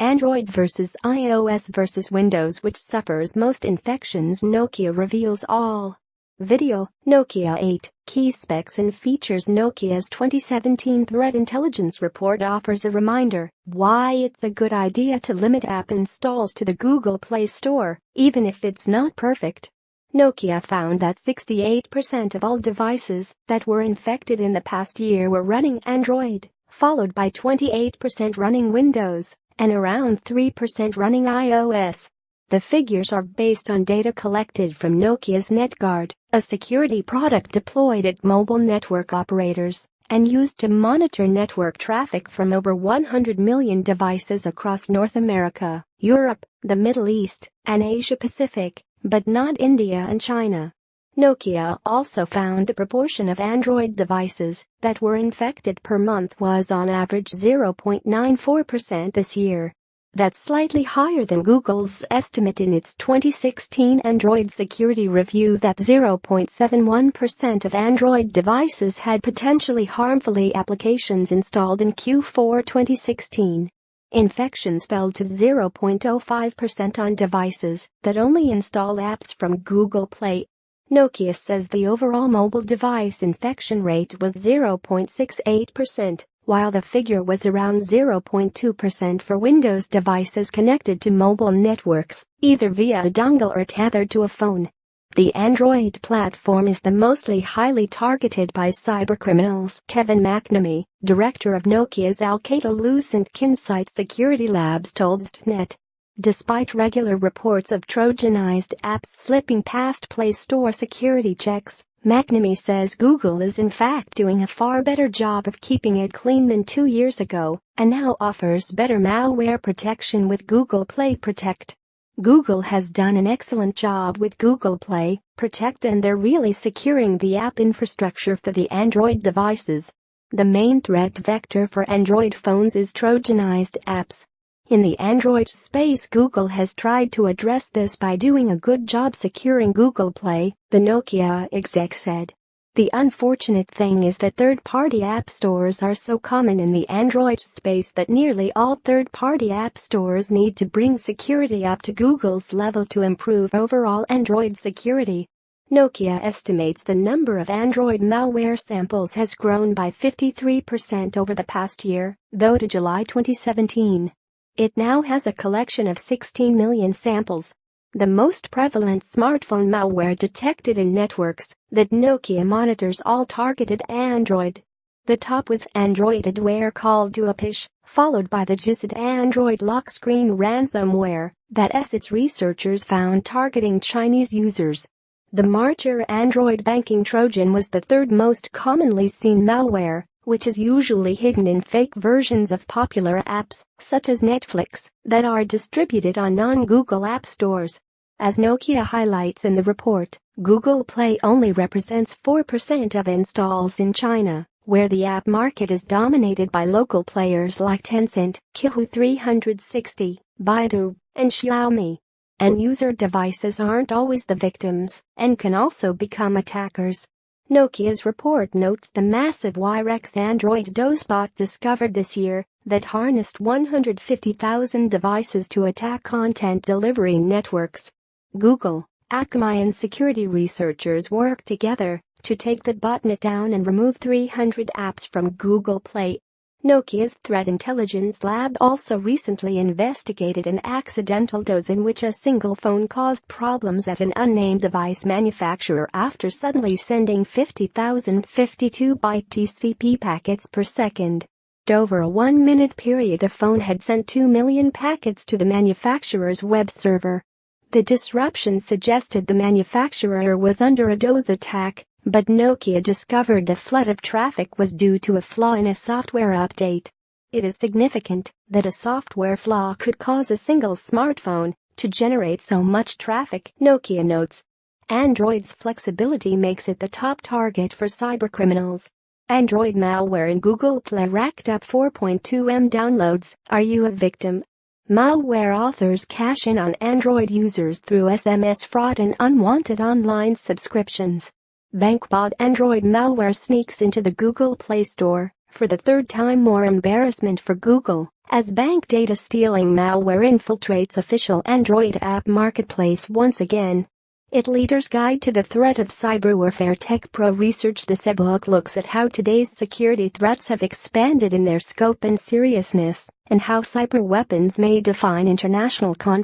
Android versus iOS versus Windows, which suffers most infections? Nokia reveals all. Video, Nokia 8, key specs and features. Nokia's 2017 Threat Intelligence Report offers a reminder why it's a good idea to limit app installs to the Google Play Store, even if it's not perfect. Nokia found that 68% of all devices that were infected in the past year were running Android, followed by 28% running Windows, and around 3% running iOS. The figures are based on data collected from Nokia's NetGuard, a security product deployed at mobile network operators and used to monitor network traffic from over 100 million devices across North America, Europe, the Middle East, and Asia-Pacific, but not India and China. Nokia also found the proportion of Android devices that were infected per month was on average 0.94% this year. That's slightly higher than Google's estimate in its 2016 Android Security Review that 0.71% of Android devices had potentially harmful applications installed in Q4 2016. Infections fell to 0.05% on devices that only install apps from Google Play. Nokia says the overall mobile device infection rate was 0.68%. While the figure was around 0.2% for Windows devices connected to mobile networks, either via a dongle or tethered to a phone. The Android platform is the mostly highly targeted by cybercriminals. Kevin McNamee, director of Nokia's Alcatel-Lucent Kinsight Security Labs, told STNet. Despite regular reports of Trojanized apps slipping past Play Store security checks, McNamee says Google is in fact doing a far better job of keeping it clean than 2 years ago and now offers better malware protection with Google Play Protect. Google has done an excellent job with Google Play Protect, and they're really securing the app infrastructure for the Android devices. The main threat vector for Android phones is Trojanized apps. In the Android space, Google has tried to address this by doing a good job securing Google Play, the Nokia exec said. The unfortunate thing is that third-party app stores are so common in the Android space that nearly all third-party app stores need to bring security up to Google's level to improve overall Android security. Nokia estimates the number of Android malware samples has grown by 53% over the past year, though to July 2017. It now has a collection of 16 million samples. The most prevalent smartphone malware detected in networks that Nokia monitors all targeted Android. The top was Android adware called Duopish, followed by the Jizzed Android lock screen ransomware that its researchers found targeting Chinese users. The Marcher Android banking Trojan was the third most commonly seen malware, which is usually hidden in fake versions of popular apps, such as Netflix, that are distributed on non-Google app stores. As Nokia highlights in the report, Google Play only represents 4% of installs in China, where the app market is dominated by local players like Tencent, Qihoo 360, Baidu, and Xiaomi. End-user devices aren't always the victims and can also become attackers. Nokia's report notes the massive Wirex Android DOS-bot discovered this year that harnessed 150,000 devices to attack content delivery networks. Google, Akamai and security researchers worked together to take the botnet down and remove 300 apps from Google Play. Nokia's Threat Intelligence Lab also recently investigated an accidental DOS in which a single phone caused problems at an unnamed device manufacturer after suddenly sending 50,000 52-byte TCP packets per second. Over a 1-minute period, the phone had sent 2 million packets to the manufacturer's web server. The disruption suggested the manufacturer was under a DOS attack, but Nokia discovered the flood of traffic was due to a flaw in a software update. It is significant that a software flaw could cause a single smartphone to generate so much traffic, Nokia notes. Android's flexibility makes it the top target for cybercriminals. Android malware in Google Play racked up 4.2 M downloads. Are you a victim? Malware authors cash in on Android users through SMS fraud and unwanted online subscriptions. BankBot Android malware sneaks into the Google Play Store. For the third time, more embarrassment for Google as bank data stealing malware infiltrates official Android app marketplace once again. It Leader's Guide to the Threat of Cyber Warfare. Tech Pro Research. This ebook looks at how today's security threats have expanded in their scope and seriousness, and how cyber weapons may define international conflict.